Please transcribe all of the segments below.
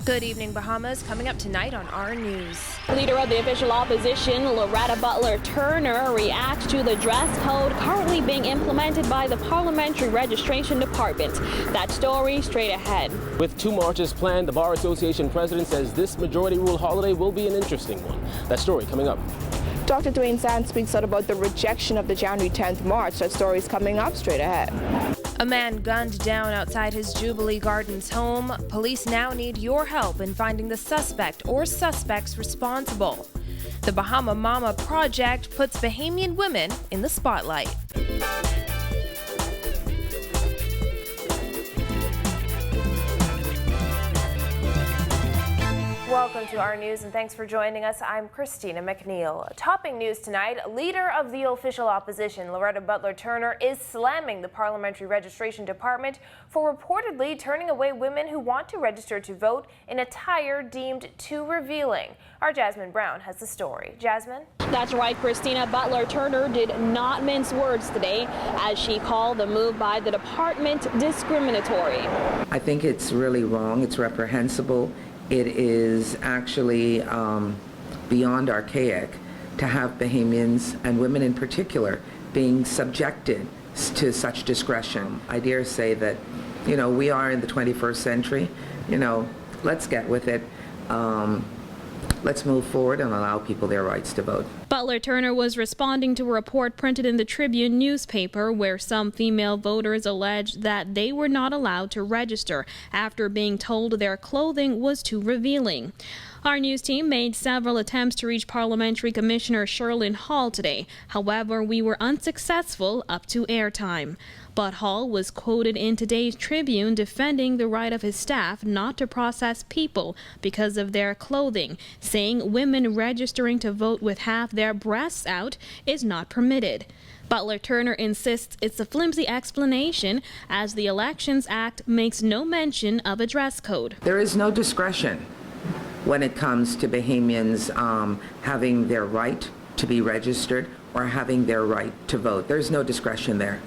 Good evening, Bahamas. Coming up tonight on our news. Leader of the official opposition, Loretta Butler Turner, reacts to the dress code currently being implemented by the Parliamentary Registration Department. That story straight ahead. With 2 marches planned, the Bar Association president says this majority rule holiday will be an interesting one. That story coming up. Dr. Dwayne Sands speaks out about the rejection of the January 10th march. That story is coming up straight ahead. A man gunned down outside his Jubilee Gardens home. Police now need your help in finding the suspect or suspects responsible. The Bahama Mama Project puts Bahamian women in the spotlight. Welcome to our news and thanks for joining us. I'm Christina McNeil. Topping news tonight, leader of the official opposition, Loretta Butler Turner, is slamming the Parliamentary Registration Department for reportedly turning away women who want to register to vote in attire deemed too revealing. Our Jasmine Brown has the story. Jasmine? That's right, Christina. Butler Turner did not mince words today as she called the move by the department discriminatory. I think it's really wrong. It's reprehensible. It is actually beyond archaic to have Bahamians, and women in particular, being subjected to such discretion. I dare say that, we are in the 21st century. Let's get with it. Let's move forward and allow people their rights to vote. Butler Turner was responding to a report printed in the Tribune newspaper where some female voters alleged that they were not allowed to register after being told their clothing was too revealing. Our news team made several attempts to reach Parliamentary Commissioner Sherlyn Hall today. However, we were unsuccessful up to airtime. But Hall was quoted in today's Tribune defending the right of his staff not to process people because of their clothing, saying women registering to vote with half their breasts out is not permitted. Butler Turner insists it's a flimsy explanation as the Elections Act makes no mention of a dress code. There is no discretion when it comes to Bahamians having their right to be registered or having their right to vote. There's no discretion there.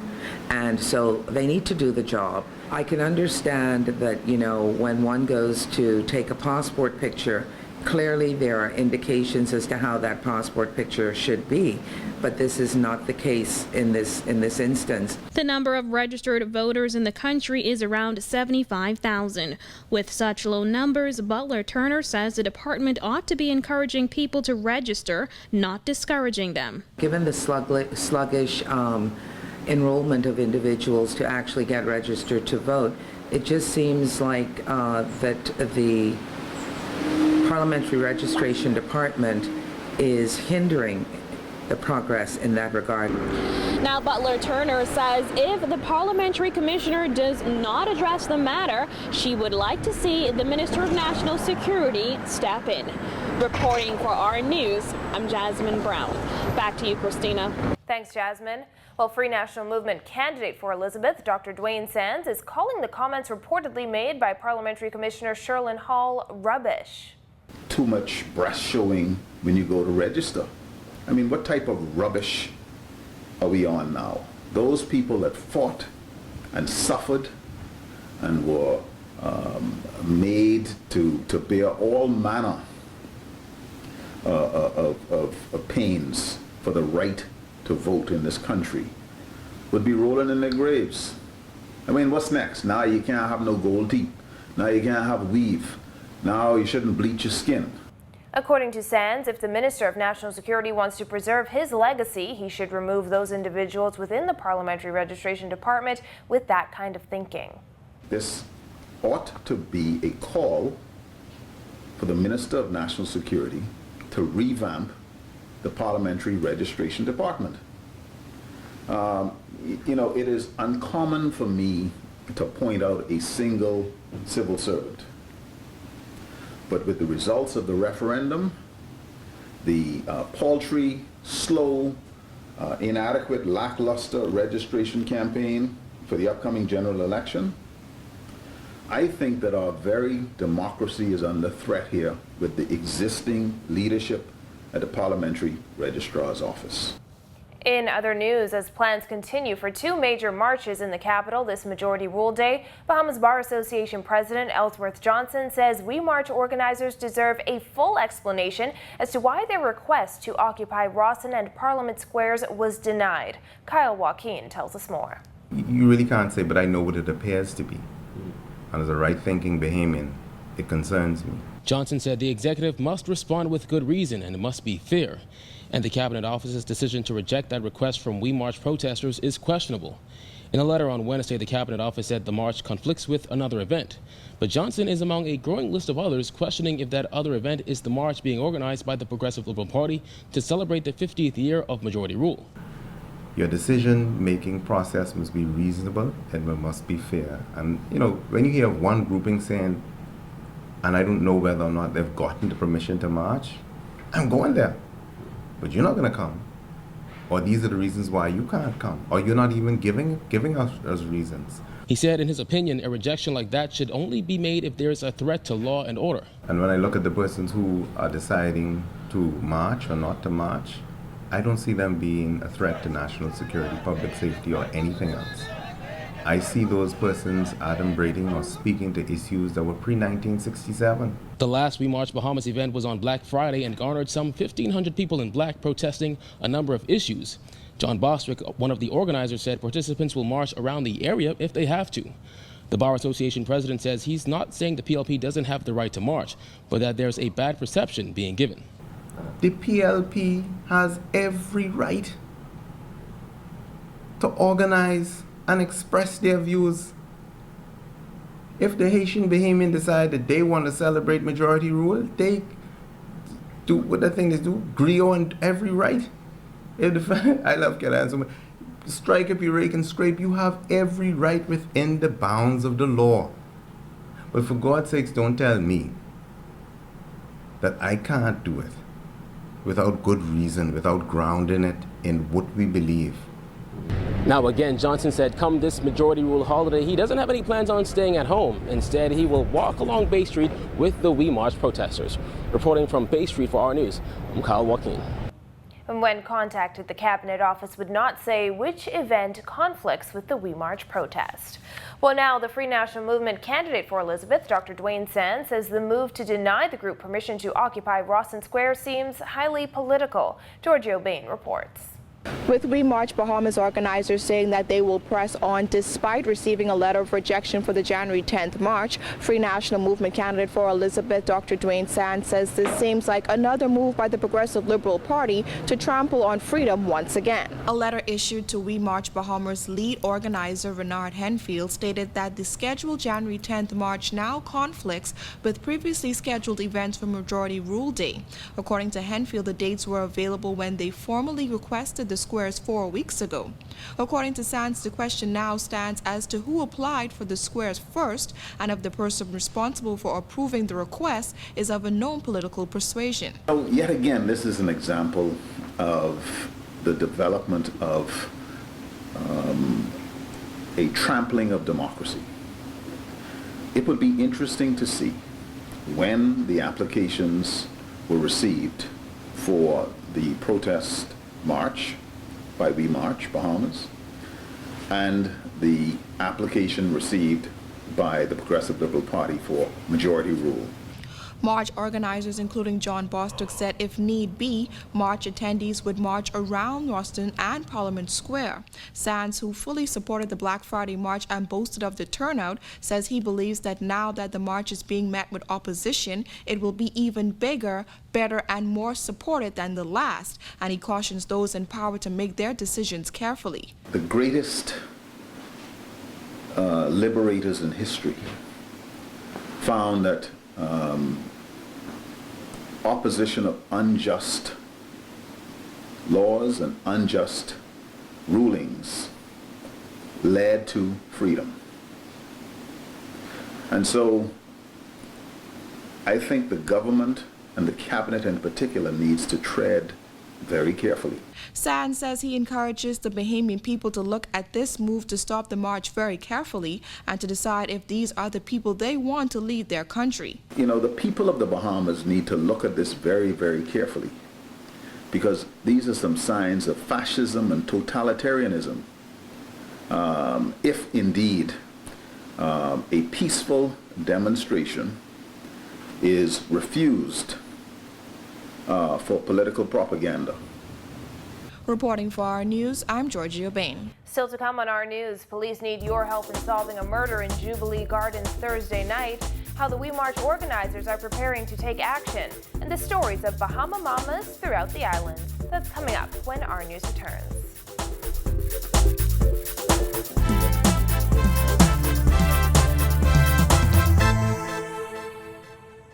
And so they need to do the job. I can understand that, when one goes to take a passport picture, clearly there are indications as to how that passport picture should be. But this is not the case in this instance. The number of registered voters in the country is around 75,000. With such low numbers, Butler Turner says the department ought to be encouraging people to register, not discouraging them. Given the sluggish enrollment of individuals to actually get registered to vote, it just seems like that the Parliamentary Registration Department is hindering the progress in that regard. Now, Butler Turner says if the Parliamentary Commissioner does not address the matter, she would like to see the Minister of National Security step in. Reporting for our news, I'm Jasmine Brown. Back to you, Christina. Thanks, Jasmine. Well, Free National Movement candidate for Elizabeth, Dr. Dwayne Sands, is calling the comments reportedly made by Parliamentary Commissioner Sherlyn Hall rubbish. Too much breast showing when you go to register. I mean, what type of rubbish are we on now? Those people that fought and suffered and were made to bear all manner of pains for the right to vote in this country would be rolling in their graves. I mean, what's next? Now you can't have no gold teeth. Now you can't have weave. Now you shouldn't bleach your skin. According to Sands, if the Minister of National Security wants to preserve his legacy, he should remove those individuals within the Parliamentary Registration Department with that kind of thinking. This ought to be a call for the Minister of National Security to revamp the Parliamentary Registration Department. It is uncommon for me to point out a single civil servant. But with the results of the referendum, the paltry, slow, inadequate, lackluster registration campaign for the upcoming general election, I think that our very democracy is under threat here with the existing leadership at the Parliamentary Registrar's Office. In other news, as plans continue for two major marches in the capital this Majority Rule Day, Bahamas Bar Association President Ellsworth Johnson says We March organizers deserve a full explanation as to why their request to occupy Rawson and Parliament Squares was denied. Kyle Joaquin tells us more. You really can't say, but I know what it appears to be. And as a right-thinking Bahamian, it concerns me. Johnson said the executive must respond with good reason and it must be fair. And the Cabinet Office's decision to reject that request from We March protesters is questionable. In a letter on Wednesday, the Cabinet Office said the march conflicts with another event. But Johnson is among a growing list of others questioning if that other event is the march being organized by the Progressive Liberal Party to celebrate the 50th year of majority rule. Your decision-making process must be reasonable and it must be fair. And, you know, when you hear one grouping saying, and I don't know whether or not they've gotten the permission to march, I'm going there. But you're not going to come. Or these are the reasons why you can't come. Or you're not even giving us reasons. He said, in his opinion, a rejection like that should only be made if there is a threat to law and order. And when I look at the persons who are deciding to march or not to march, I don't see them being a threat to national security, public safety, or anything else. I see those persons adumbrating or speaking to issues that were pre-1967. The last We March Bahamas event was on Black Friday and garnered some 1,500 people in black protesting a number of issues. John Bostwick, one of the organizers, said participants will march around the area if they have to. The Bar Association president says he's not saying the PLP doesn't have the right to march, but that there's a bad perception being given. The PLP has every right to organize and express their views. If the Haitian Bahamian decide that they want to celebrate majority rule, they do what the thing is do, agree on every right. I love Kellan so much. Strike up your rake and scrape, you have every right within the bounds of the law. But for God's sakes, don't tell me that I can't do it without good reason, without grounding it in what we believe. Now again, Johnson said come this majority rule holiday, he doesn't have any plans on staying at home. Instead, he will walk along Bay Street with the We March protesters. Reporting from Bay Street for our news, I'm Kyle Joaquin. And when contacted, the Cabinet Office would not say which event conflicts with the We March protest. Well, now the Free National Movement candidate for Elizabeth, Dr. Dwayne Sands, says the move to deny the group permission to occupy Rawson Square seems highly political. Giorgio Bain reports. With We March Bahamas organizers saying that they will press on despite receiving a letter of rejection for the January 10th march, Free National Movement candidate for Elizabeth, Dr. Dwayne Sands, says this seems like another move by the Progressive Liberal Party to trample on freedom once again. A letter issued to We March Bahamas lead organizer Renard Henfield stated that the scheduled January 10th march now conflicts with previously scheduled events for Majority Rule Day. According to Henfield, the dates were available when they formally requested the squares 4 weeks ago. According to Sands, the question now stands as to who applied for the squares first and if the person responsible for approving the request is of a known political persuasion. So yet again, this is an example of the development of a trampling of democracy. It would be interesting to see when the applications were received for the protest march by We March Bahamas and the application received by the Progressive Liberal Party for majority rule. March organizers, including John Bostwick, said if need be, march attendees would march around Rawson and Parliament Square. Sands, who fully supported the Black Friday march and boasted of the turnout, says he believes that now that the march is being met with opposition, it will be even bigger, better, and more supported than the last, and he cautions those in power to make their decisions carefully. The greatest liberators in history found that opposition of unjust laws and unjust rulings led to freedom. And so I think the government and the cabinet in particular needs to tread very carefully. Sands says he encourages the Bahamian people to look at this move to stop the march very carefully and to decide if these are the people they want to lead their country. You know, the people of the Bahamas need to look at this very, very carefully because these are some signs of fascism and totalitarianism. If indeed a peaceful demonstration is refused for political propaganda. Reporting for our news, I'm Georgia Bain. Still to come on our news, police need your help in solving a murder in Jubilee Gardens Thursday night, how the We March organizers are preparing to take action, and the stories of Bahama Mamas throughout the islands. That's coming up when our news returns.